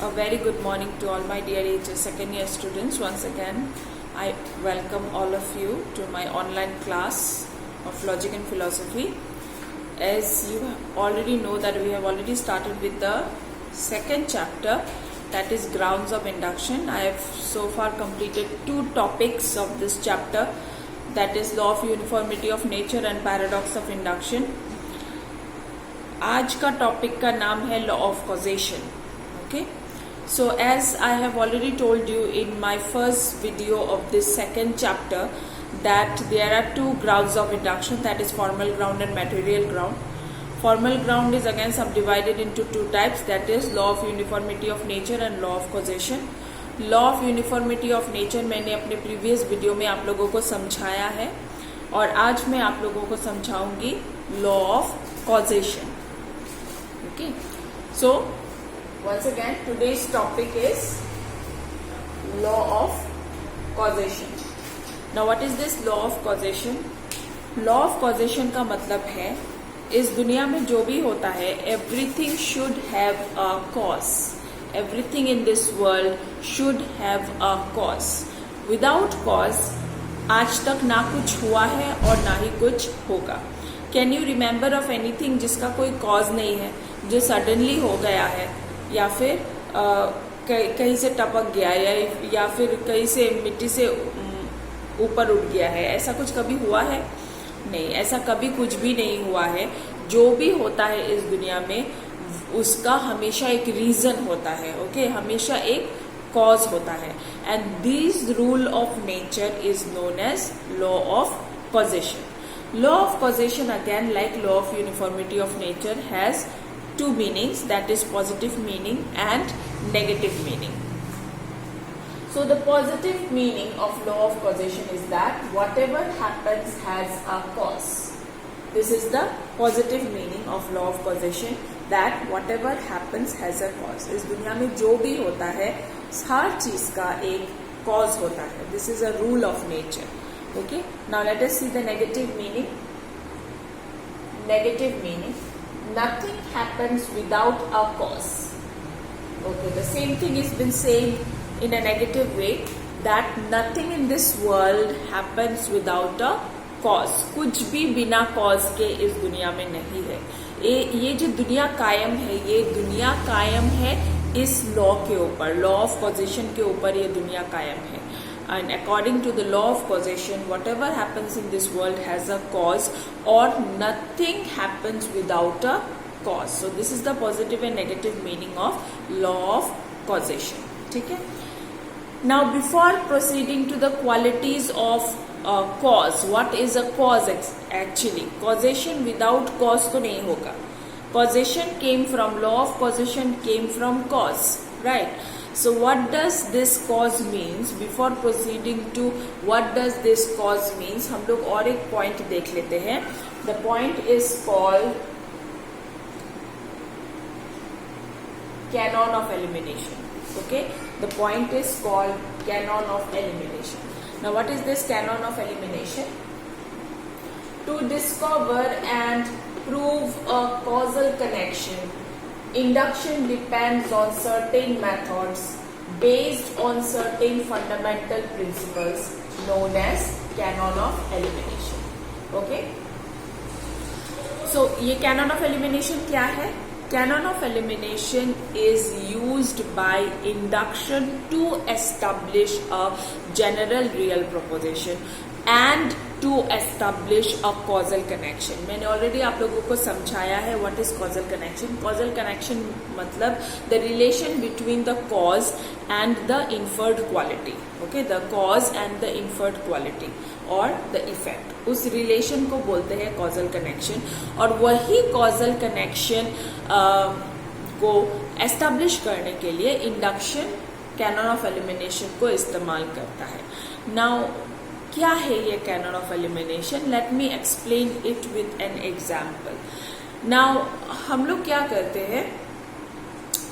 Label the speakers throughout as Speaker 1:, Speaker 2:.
Speaker 1: A very good morning to all my dear HS second year students. Once again, I welcome all of you to my online class of Logic and Philosophy. As you already know that we have already started with the second chapter, that is grounds of induction. I have so far completed two topics of this chapter, that is law of uniformity of nature and paradox of induction. आज का topic का नाम है law of causation. Okay, so as I have already told you in my first video of this second chapter that there are two grounds of induction, that is formal ground and material ground. Formal ground is again subdivided into two types, that is law of uniformity of nature and law of causation. Law of uniformity of nature मैंने अपने previous video में आप लोगों को समझाया है और आज मैं आप लोगों को समझाऊंगी law of causation. Okay, so once again today's topic is law of causation. Now what is this law of causation? Law of causation का मतलब है इस दुनिया में जो भी होता है everything should have a cause. Everything in this world should have a cause. Without cause आज तक ना कुछ हुआ है और ना ही कुछ होगा. Can you remember of anything जिसका कोई cause नहीं है, जो सडनली हो गया है या फिर कहीं से टपक गया या फिर कहीं से मिट्टी से ऊपर उठ गया है? ऐसा कुछ कभी हुआ है? नहीं, ऐसा कभी कुछ भी नहीं हुआ है. जो भी होता है इस दुनिया में उसका हमेशा एक रीजन होता है. ओके, हमेशा एक कॉज होता है. And this rule of nature is known as law of causation. Law of causation, again like law of uniformity of nature, has two meanings, that is positive meaning and negative meaning. So the positive meaning of law of causation is that whatever happens has a cause. This is the positive meaning of law of causation, that whatever happens has a cause. इस दुनिया में जो भी होता है हर चीज का एक cause होता है. This is a rule of nature. Okay, now let us see the negative meaning. Negative meaning, nothing happens without a cause. Okay, the same thing has been said in a negative way, that nothing in this world happens without a cause. कुछ भी बिना cause के इस दुनिया में नहीं है. ये जो दुनिया कायम है, ये दुनिया कायम है इस लॉ के ऊपर, लॉ ऑफ कॉजेशन के ऊपर ये दुनिया कायम है. And according to the law of causation, whatever happens in this world has a cause, or nothing happens without a cause. So this is the positive and negative meaning of law of causation. ठीक है? Now before proceeding to the qualities of cause, what is a cause actually? Causation without cause तो नहीं होगा. Causation came from, law of causation came from cause, right? So what does this cause means? Before proceeding to what does this cause means, हम लोग और एक point देख लेते हैं. The point is called canon of elimination. Okay, the point is called canon of elimination. Now what is this canon of elimination? To discover and prove a causal connection, induction depends on certain methods based on certain fundamental principles known as canon of elimination. Okay? So ये canon of elimination क्या है? Canon of elimination is used by induction to establish a general real proposition and to establish a causal connection. मैंने already आप लोगों को समझाया है what is causal connection. Causal connection मतलब the relation between the cause and the inferred quality. Okay, the cause and the inferred quality or the effect. उस relation को बोलते हैं causal connection, और वही causal connection को establish करने के लिए induction canon of elimination को इस्तेमाल करता है. Now क्या है ये cannon of elimination? Let me explain it with an example. Now हम लोग क्या करते हैं,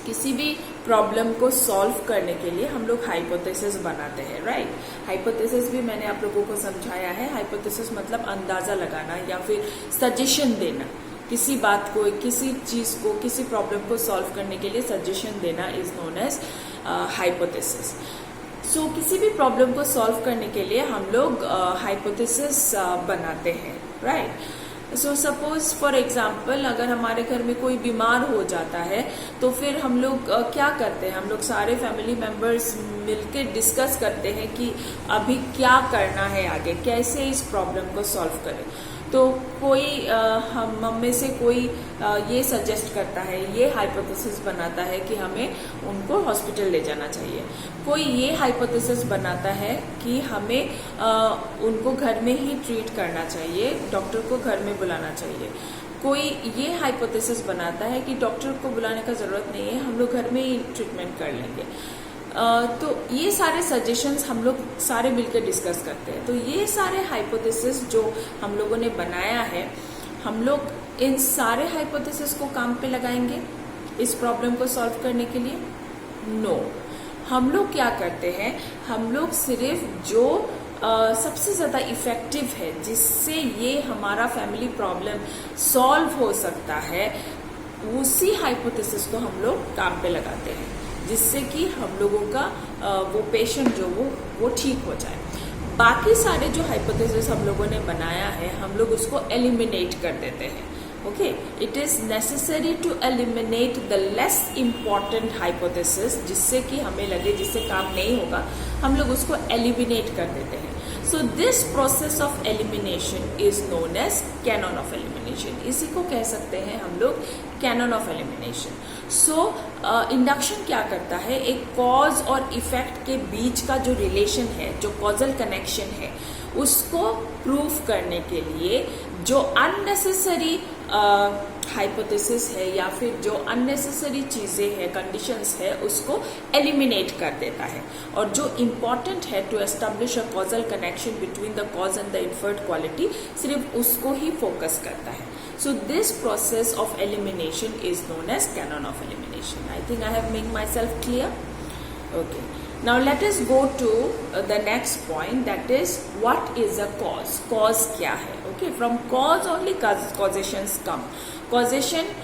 Speaker 1: किसी भी प्रॉब्लम को सॉल्व करने के लिए हम लोग हाइपोथेसिस बनाते हैं, राइट? हाइपोथेसिस भी मैंने आप लोगों को समझाया है. हाइपोथेसिस मतलब अंदाजा लगाना या फिर सजेशन देना किसी बात को, किसी चीज को, किसी प्रॉब्लम को सॉल्व करने के लिए सजेशन देना इज नोन एज हाइपोथेसिस। सो किसी भी प्रॉब्लम को सॉल्व करने के लिए हम लोग हाइपोथेसिस बनाते हैं, right. So suppose for example अगर हमारे घर में कोई बीमार हो जाता है तो फिर हम लोग क्या करते हैं, हम लोग सारे फैमिली मेंबर्स मिलकर डिस्कस करते हैं कि अभी क्या करना है, आगे कैसे इस प्रॉब्लम को सॉल्व करें। तो कोई हम में से कोई ये सजेस्ट करता है, ये हाइपोथेसिस बनाता है कि हमें उनको हॉस्पिटल ले जाना चाहिए। कोई ये हाइपोथेसिस बनाता है कि हमें उनको घर में ही ट्रीट करना चाहिए, डॉक्टर को घर में बुलाना चाहिए। कोई ये हाइपोथेसिस बनाता है कि डॉक्टर को बुलाने का जरूरत नहीं है, हम लोग घर में ही ट्रीटमेंट कर लेंगे। तो ये सारे सजेशंस हम लोग सारे मिलकर डिस्कस करते हैं। तो ये सारे हाइपोथेसिस जो हम लोगों ने बनाया है, हम लोग इन सारे हाइपोथेसिस को काम पे लगाएंगे इस प्रॉब्लम को सॉल्व करने के लिए? नो। हम लोग क्या करते हैं, हम लोग सिर्फ जो सबसे ज्यादा इफेक्टिव है, जिससे ये हमारा फैमिली प्रॉब्लम सॉल्व हो सकता है, उसी हाइपोथेसिस को हम लोग काम पे लगाते हैं, जिससे कि हम लोगों का वो पेशेंट जो वो ठीक हो जाए। बाकी सारे जो हाइपोथेसिस हम लोगों ने बनाया है, हम लोग उसको एलिमिनेट कर देते हैं। Okay, it is necessary to eliminate the less important hypothesis, जिससे कि हमें लगे जिससे काम नहीं होगा, हम लोग उसको एलिमिनेट कर देते हैं। So this process of elimination is known as canon of elimination. इसी को कह सकते हैं हम लोग canon of elimination. So induction क्या करता है, एक कॉज और इफेक्ट के बीच का जो रिलेशन है, जो कॉजल कनेक्शन है, उसको प्रूव करने के लिए जो अननेसेसरी हाइपोथेसिस है या फिर जो अननेसेसरी चीजें हैं, कंडीशंस है, उसको एलिमिनेट कर देता है। और जो इम्पॉर्टेंट है to establish a causal connection between the cause and the inferred quality, सिर्फ उसको ही फोकस करता है। So this process of elimination is known as canon of elimination. I think I have made myself clear. Okay. Now let us go to the next point, that is what is a cause. Cause क्या है? Okay. From cause only causations come. Causation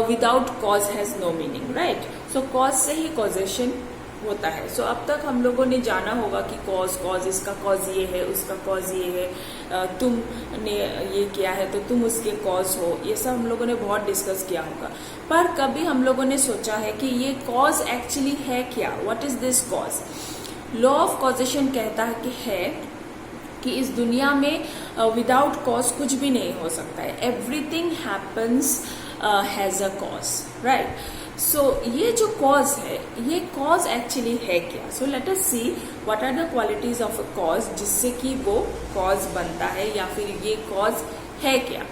Speaker 1: without cause has no meaning, right? So cause से ही causation होता है। सो अब तक हम लोगों ने जाना होगा कि कॉज इसका कॉज ये है, उसका कॉज ये है, तुमने ये किया है तो तुम उसके कॉज हो, ये सब हम लोगों ने बहुत डिस्कस किया होगा। पर कभी हम लोगों ने सोचा है कि ये कॉज एक्चुअली है क्या, what is this cause? Law of causation कहता है कि इस दुनिया में विदाउट कॉज कुछ भी नहीं हो सकता है। Everything happens has a cause, right? So ये जो कॉज है, ये कॉज एक्चुअली है क्या? So let us see what are the qualities of a cause, जिससे कि वो कॉज बनता है या फिर ये कॉज है क्या।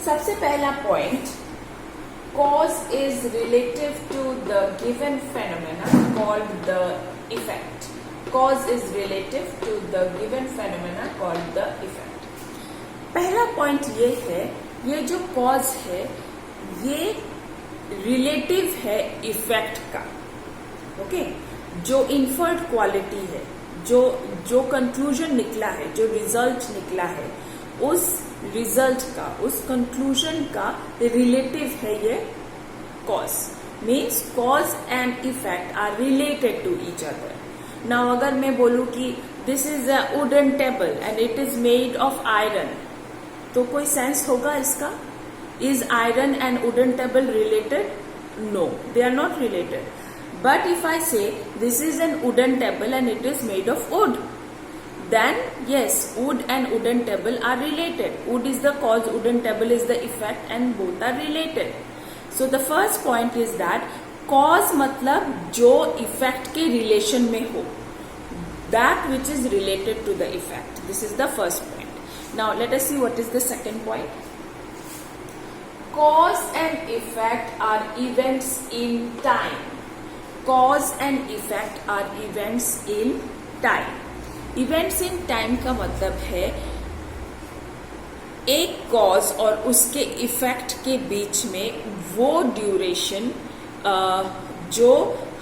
Speaker 1: सबसे पहला point, cause is relative to the given phenomena called the effect. Cause is relative to the given phenomena called the effect. पहला पॉइंट ये है, ये जो कॉज है ये रिलेटिव है इफेक्ट का। ओके, जो इन्फर्ड क्वालिटी है, जो कंक्लूजन निकला है, जो रिजल्ट निकला है, उस रिजल्ट का, उस कंक्लूजन का रिलेटिव है ये cause. Means cause and effect are related to each other. Now अगर मैं बोलूं कि this is a wooden table and it is made of iron, तो कोई सेंस होगा इसका? Is iron and wooden table related? No, they are not related. But if I say this is an wooden table and it is made of wood, then yes, wood and wooden table are related. Wood is the cause, wooden table is the effect, and both are related. So the first point is that cause मतलब जो effect के relation में हो, that which is related to the effect. This is the first point. Now let us see what is the second point. Cause and effect are events in time. Cause and effect are events in time. Events in time का मतलब है एक cause और उसके effect के बीच में वो duration जो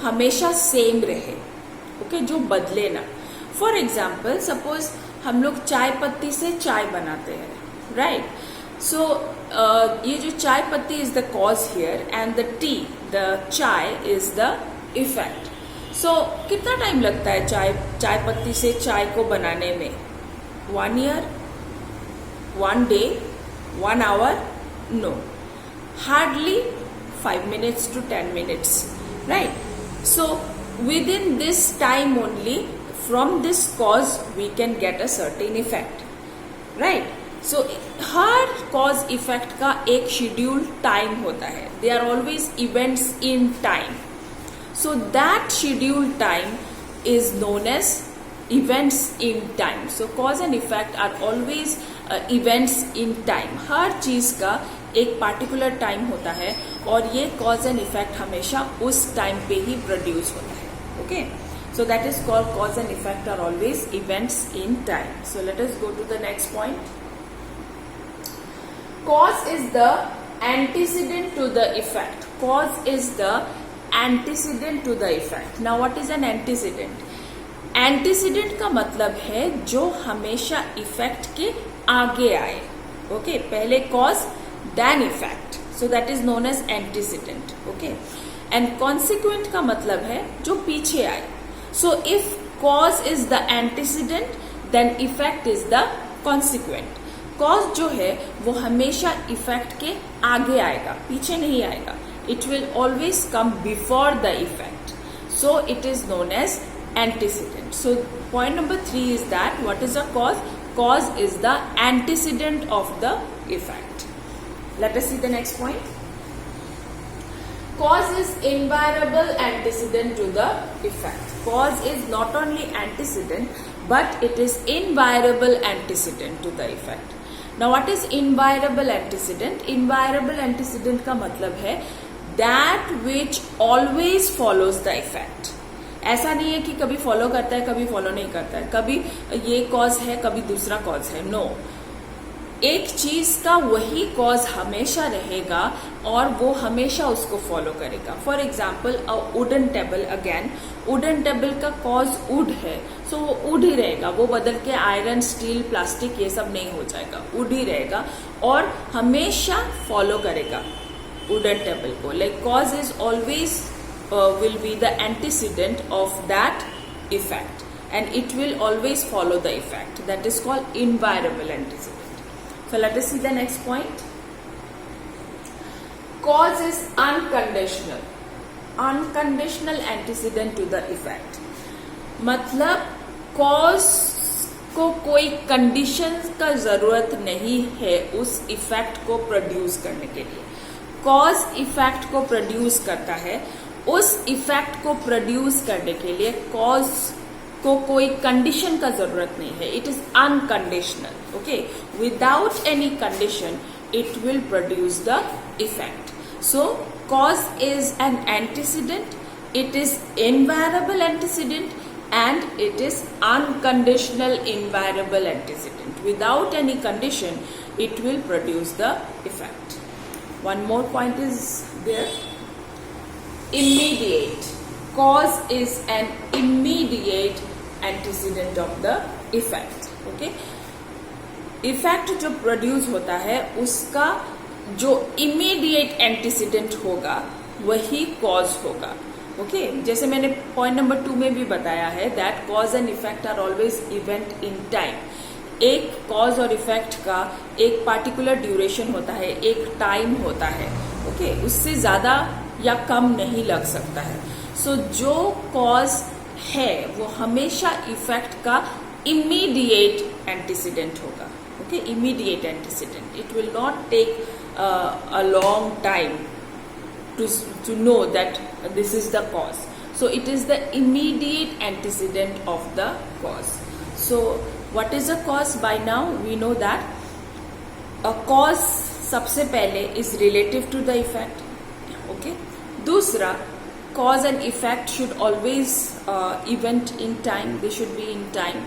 Speaker 1: हमेशा सेम रहे, ओके, जो बदले ना। फॉर एग्जाम्पल, सपोज हम लोग चाय पत्ती से चाय बनाते हैं, राइट? सो ये जो चाय पत्ती is the cause here and the T, the चाय इज द इफेक्ट. सो कितना टाइम लगता है चाय पत्ती से चाय को बनाने में? 1 year, 1 day, 1 hour? No, hardly 5 minutes to 10 minutes, right? So within this time only, from this cause we can get a certain effect, right? So her cause effect का एक scheduled time होता है. They are always events in time. So that scheduled time is known as events in time. So cause and effect are always events in time. हर चीज का एक particular time होता है और ये cause and effect हमेशा उस time पे ही produce होता है. Okay? So that is called cause and effect are always events in time. So let us go to the next point. Cause is the antecedent to the effect. Cause is the antecedent to the effect. Now what is an antecedent? Antecedent का मतलब है जो हमेशा effect के आगे आए. Okay, पहले cause then effect. So that is known as antecedent. Okay, and consequent का मतलब है जो पीछे आए. So if cause is the antecedent, then effect is the consequent. Cause जो है वो हमेशा इफेक्ट के आगे आएगा, पीछे नहीं आएगा. It will always come before the effect. So it is known as antecedent. So point number 3 is that what is a cause? Cause is the antecedent of the effect. Let us see the next point. Cause is invariable antecedent to the effect. Cause is not only antecedent, but it is invariable antecedent to the effect. Now what is invariable antecedent? Invariable antecedent का मतलब है that which always follows the effect. ऐसा नहीं है कि कभी follow करता है कभी फॉलो नहीं करता है, कभी ये कॉज है कभी दूसरा कॉज है. नो, एक चीज का वही कॉज हमेशा रहेगा और वो हमेशा उसको फॉलो करेगा. For example a wooden table. Again wooden table का कॉज वुड है, सो वो वुड ही रहेगा. वो बदल के आयरन, स्टील, प्लास्टिक ये सब नहीं हो जाएगा, वुड ही रहेगा और हमेशा फॉलो करेगा वुडन टेबल को. Like cause is always will be the antecedent of that effect and it will always follow the effect. That is called invariable antecedent. So let us see the next point. Cause is unconditional. Unconditional antecedent to the effect. मतलब cause को कोई condition का जरूरत नहीं है उस effect को produce करने के लिए. कॉज इफेक्ट को प्रोड्यूस करता है. उस इफेक्ट को प्रोड्यूस करने के लिए कॉज को कोई कंडीशन का जरूरत नहीं है. It is unconditional. Okay, without any condition it will produce the effect. So cause is an antecedent, it is invariable antecedent and it is unconditional invariable antecedent. Without any condition it will produce the effect. One more point is there. Immediate. Cause is an immediate antecedent of the effect. Okay, effect जो produce होता है उसका जो immediate antecedent होगा वही cause होगा. Okay, जैसे मैंने पॉइंट नंबर 2 में भी बताया है that cause and effect are always event in time. एक कॉज और इफेक्ट का एक पार्टिकुलर ड्यूरेशन होता है, एक टाइम होता है. ओके, उससे ज्यादा या कम नहीं लग सकता है. सो जो कॉज है वो हमेशा इफेक्ट का इमीडिएट एंटीसीडेंट होगा. Okay, immediate antecedent. It will not take a long time to know that this is the cause. So it is the immediate antecedent of the cause. So what is a cause? By now we know that a cause सबसे पहले is relative to the effect. Okay. दूसरा, cause and effect should always event in time. They should be in time.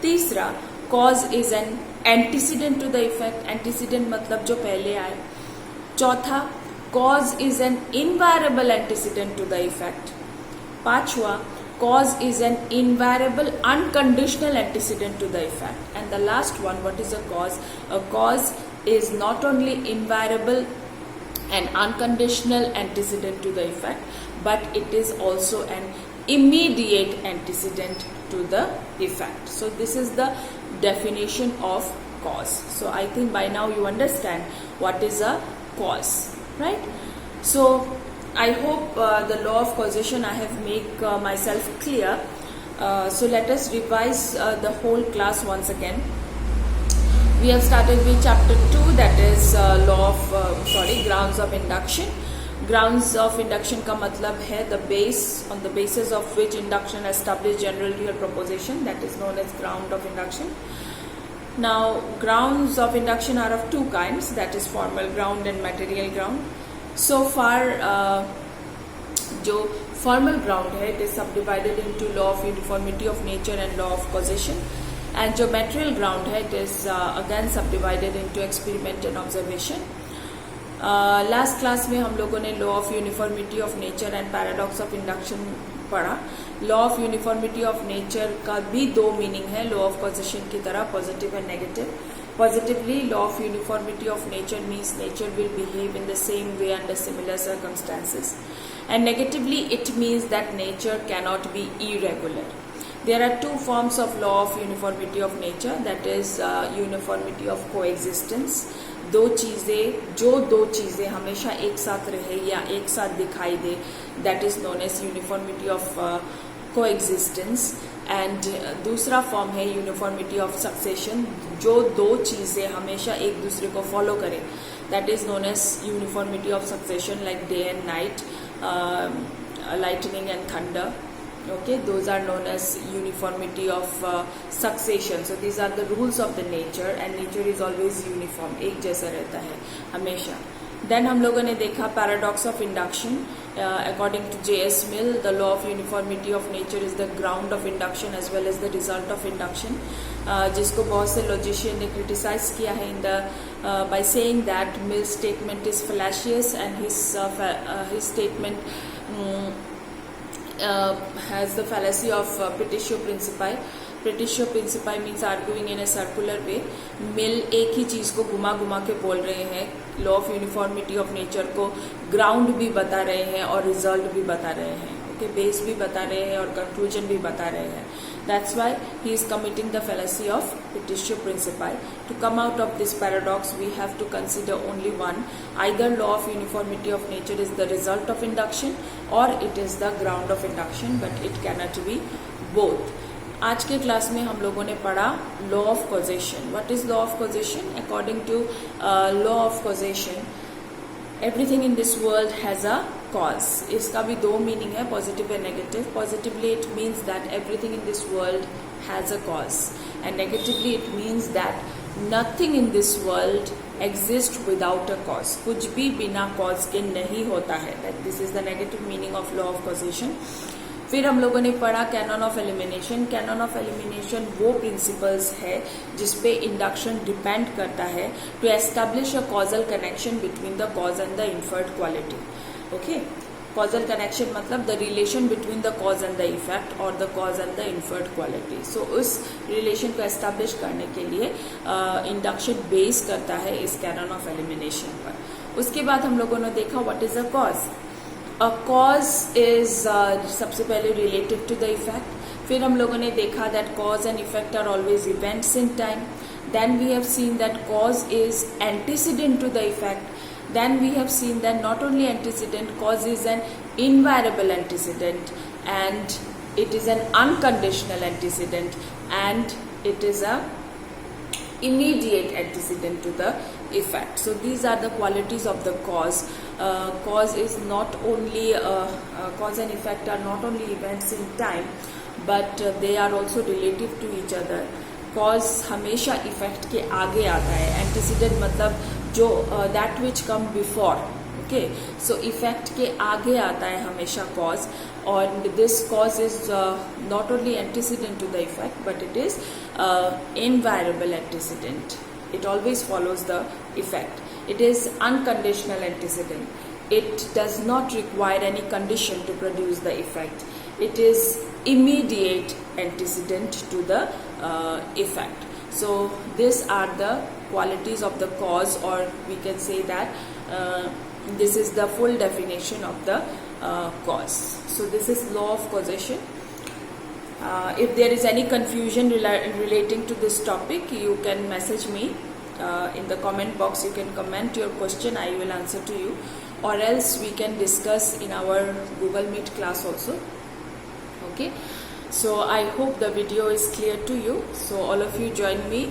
Speaker 1: तीसरा, cause is an antecedent to the effect. Antecedent मतलब जो पहले आए. चौथा, cause is an invariable antecedent to the effect. पांचवा, cause is an invariable unconditional antecedent to the effect. And the last one, what is a cause? A cause is not only invariable and unconditional antecedent to the effect, but it is also an immediate antecedent to the effect. So this is the definition of cause. So I think by now you understand what is a cause, right? So I hope the law of causation I have make myself clear. So let us revise the whole class once again. We have started with chapter 2, that is grounds of induction. Grounds of induction का मतलब है the base on the basis of which induction establishes general real proposition, that is known as ground of induction. Now grounds of induction are of two kinds, that is formal ground and material ground. So far जो formal ground है, it is subdivided into law of uniformity of nature and law of causation, and जो material ground है, it is again subdivided into experiment and observation. Last class में हम लोगों ने law of uniformity of nature and paradox of induction पढ़ा. Law of uniformity of nature का भी दो मीनिंग है लॉ ऑफ कॉजेशन की तरह, positive and negative. Positively, law of uniformity of nature means nature will behave in the same way under similar circumstances, and negatively it means that nature cannot be irregular. There are two forms of law of uniformity of nature, that is uniformity of coexistence. दो चीजें हमेशा एक साथ रहे या एक साथ दिखाई दे, that is known as uniformity of coexistence. And दूसरा फॉर्म है यूनिफॉर्मिटी ऑफ सक्सेशन, जो दो चीजें हमेशा एक दूसरे को फॉलो करें, that is known as uniformity of succession, like day and night, lightning and thunder. Okay, those are known as uniformity of succession. So these are the rules of the nature, and nature is always uniform, एक जैसा रहता है हमेशा. Then हम लोगों ने देखा paradox of induction. According to J.S. Mill, the law of uniformity of nature is the ground of induction as well as the result of induction, जिसको बहुत से लॉजिशियन ने क्रिटिसाइज किया है in the by saying that Mill's statement is fallacious, and his statement has the fallacy of petitio principii. Petitio principii means arguing in a circular way. Mill एक ही चीज को घुमा घुमा के बोल रहे हैं. Law of uniformity of nature को ग्राउंड भी बता रहे हैं और रिजल्ट भी बता रहे हैं. ओके, बेस भी बता रहे हैं और कंक्लूजन भी बता रहे हैं. That's why he is committing the fallacy of petitio principii. To come out of this paradox, we have to consider only one. Either law of uniformity of nature is the result of induction or it is the ground of induction, but it cannot be both. आज के class में हम लोगों ने पढ़ा law of causation. What is law of causation? According to law of causation, everything in this world has a cause. इसका भी दो मीनिंग है, positive and negative. Positively it means that everything in this world has a cause, and negatively it means that nothing in this world exist without a cause. कुछ भी बिना cause के नहीं होता है. This is the negative meaning of law of causation. फिर हम लोगों ने पढ़ा canon of elimination. Canon of elimination वो प्रिंसिपल्स है जिसपे इंडक्शन डिपेंड करता है to establish a causal connection between the cause and the inferred quality. Okay, causal connection मतलब the relation between the cause and the effect और the cause and the inferred quality. So उस relation को establish करने के लिए induction base करता है इस कैनन ऑफ एलिमिनेशन पर. उसके बाद हम लोगों ने देखा what is a cause. A cause is सबसे पहले relative to the effect. फिर हम लोगों ने देखा that cause and effect are always events in time. Then we have seen that cause is antecedent to the effect. Then we have seen that not only antecedent, cause is an invariable antecedent, and it is an unconditional antecedent, and it is a immediate antecedent to the effect. So these are the qualities of the cause. Cause is not only cause and effect are not only events in time, but they are also relative to each other. Cause हमेशा effect के आगे आता है. Antecedent मतलब जो that which come before. Okay, so effect के आगे आता है हमेशा cause, और this cause is not only antecedent to the effect, but it is invariable antecedent. It always follows the effect. It is unconditional antecedent. It does not require any condition to produce the effect. It is immediate antecedent to the effect. So these are the qualities of the cause, or we can say that this is the full definition of the cause. So this is law of causation. If there is any confusion relating to this topic, you can message me in the comment box. You can comment your question, I will answer to you, or else we can discuss in our Google Meet class also. Okay, so I hope the video is clear to you. So all of you join me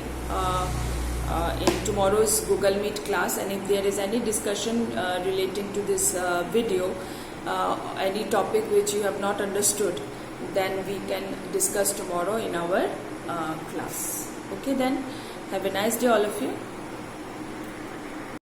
Speaker 1: in tomorrow's Google Meet class, and if there is any discussion relating to this video, any topic which you have not understood, then we can discuss tomorrow in our class. Okay, then have a nice day all of you.